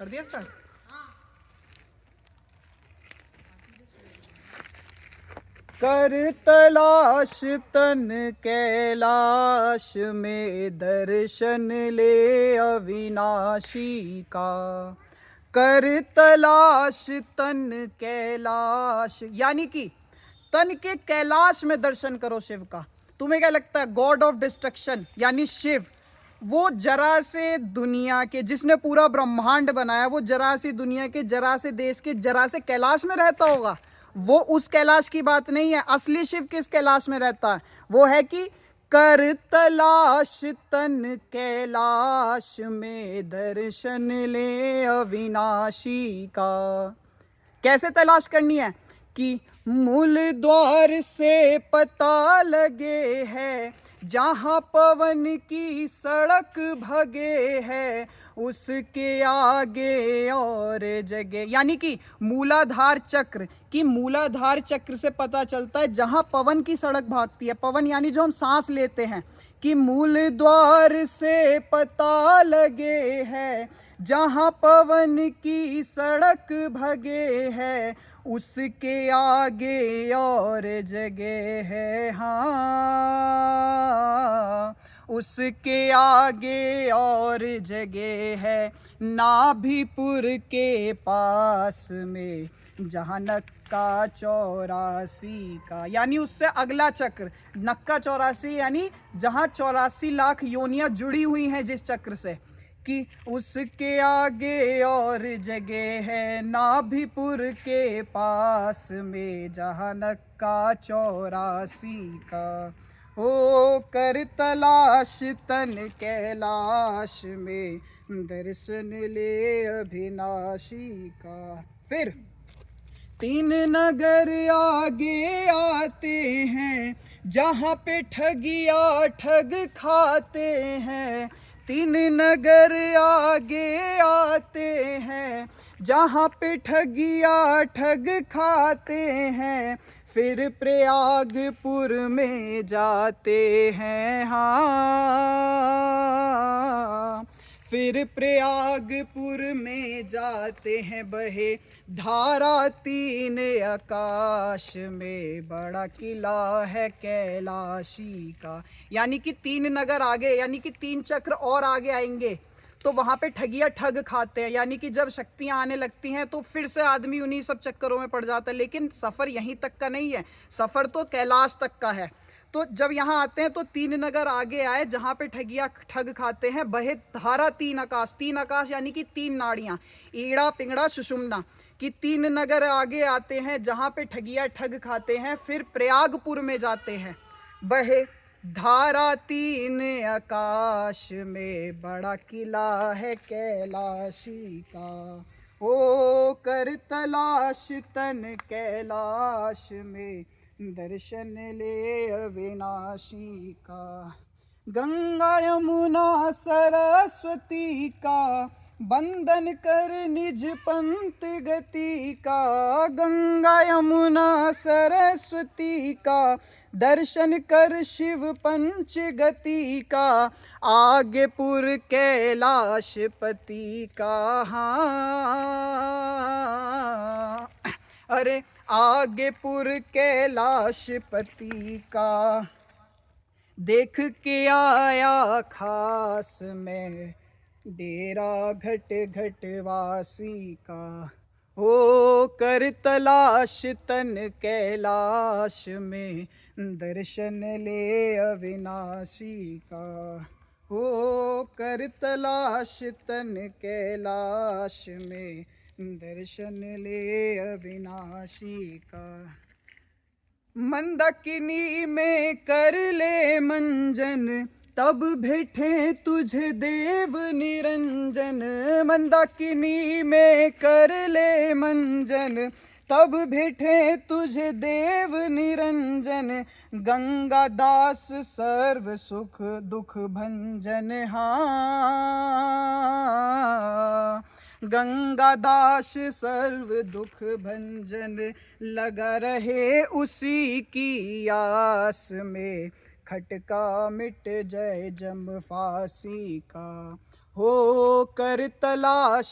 कर दिया स्टार्ट। कर तलाश तन कैलाश में दर्शन ले अविनाशी का। कर तलाश तन कैलाश यानी कि तन के कैलाश में दर्शन करो शिव का। तुम्हें क्या लगता है गॉड ऑफ डिस्ट्रक्शन यानी शिव, वो जरा से दुनिया के, जिसने पूरा ब्रह्मांड बनाया, वो जरा सी दुनिया के, जरा से देश के, जरा से कैलाश में रहता होगा? वो उस कैलाश की बात नहीं है। असली शिव किस कैलाश में रहता है? वो है कि कर तलाश तन कैलाश में दर्शन ले अविनाशी का। कैसे तलाश करनी है? कि मूल द्वार से पता लगे है, जहाँ पवन की सड़क भगे है, उसके आगे और जगह। यानी कि मूलाधार चक्र, कि मूलाधार चक्र से पता चलता है जहाँ पवन की सड़क भागती है। पवन यानी जो हम सांस लेते हैं। कि मूल द्वार से पता लगे है, जहाँ पवन की सड़क भगे है, उसके आगे और जगह है। हाँ, उसके आगे और जगह है। नाभीपुर के पास में जहाँ नक्का 84 का, यानी उससे अगला चक्र नक्का 84, यानी जहाँ 84 लाख योनियां जुड़ी हुई हैं जिस चक्र से, कि उसके आगे और जगह है। नाभीपुर के पास में जहाँ नक्का 84 का। ओ कर तलाश तन कैलाश में दर्शन ले अविनाशी का। फिर 3 नगर आगे आते हैं, जहाँ पे ठगिया ठग खाते हैं। 3 नगर आगे आते हैं, जहाँ पे ठगिया ठग खाते हैं। फिर प्रयागपुर में जाते हैं। हाँ, फिर प्रयागपुर में जाते हैं। बहे धारा 3 आकाश में, बड़ा किला है कैलाशी का। यानी कि 3 नगर आगे, यानी कि 3 चक्र और आगे आएंगे तो वहाँ पे ठगिया ठग खाते हैं। यानी कि जब शक्तियाँ आने लगती हैं तो फिर से आदमी उन्हीं सब चक्करों में पड़ जाता है। लेकिन सफ़र यहीं तक का नहीं है, सफ़र तो कैलाश तक का है। तो जब यहाँ आते हैं तो 3 नगर आगे आए, जहाँ पे ठगिया ठग खाते हैं। बहे धारा 3 आकाश, 3 आकाश यानी कि 3 नाड़ियाँ, ईड़ा पिंगड़ा सुषुम्ना, कि 3 नगर आगे आते हैं जहाँ पे ठगिया ठग खाते हैं। फिर प्रयागपुर में जाते हैं। बहे धारा 3 आकाश में, बड़ा किला है कैलाशी का। ओ कर तलाश तन कैलाश में दर्शन ले अविनाशी का। गंगा यमुना सरस्वती का बंदन कर निज पंथ गति का। गंगा यमुना सरस्वती का दर्शन कर शिव पंच गति का। आगे पुर कैलाशपति का। हाँ, अरे आगे पुर कैलाशपति का। देख के आया खास में डेरा घट घटवासी का। हो कर तलाश तन कैलाश में दर्शन ले अविनाशी का। हो कर तलाश तन कैलाश में दर्शन ले अविनाशी का। मंदाकिनी में कर ले मंजन, तब भेटे तुझे देव निरंजन। मंदाकिनी में कर ले मंजन, तब भेटे तुझे देव निरंजन। गंगा दास सर्व सुख दुख भंजन। हाँ, गंगा दास सर्व दुख भंजन। लगा रहे उसी की आस में, खटका मिट जाए जम फांसी का। हो कर तलाश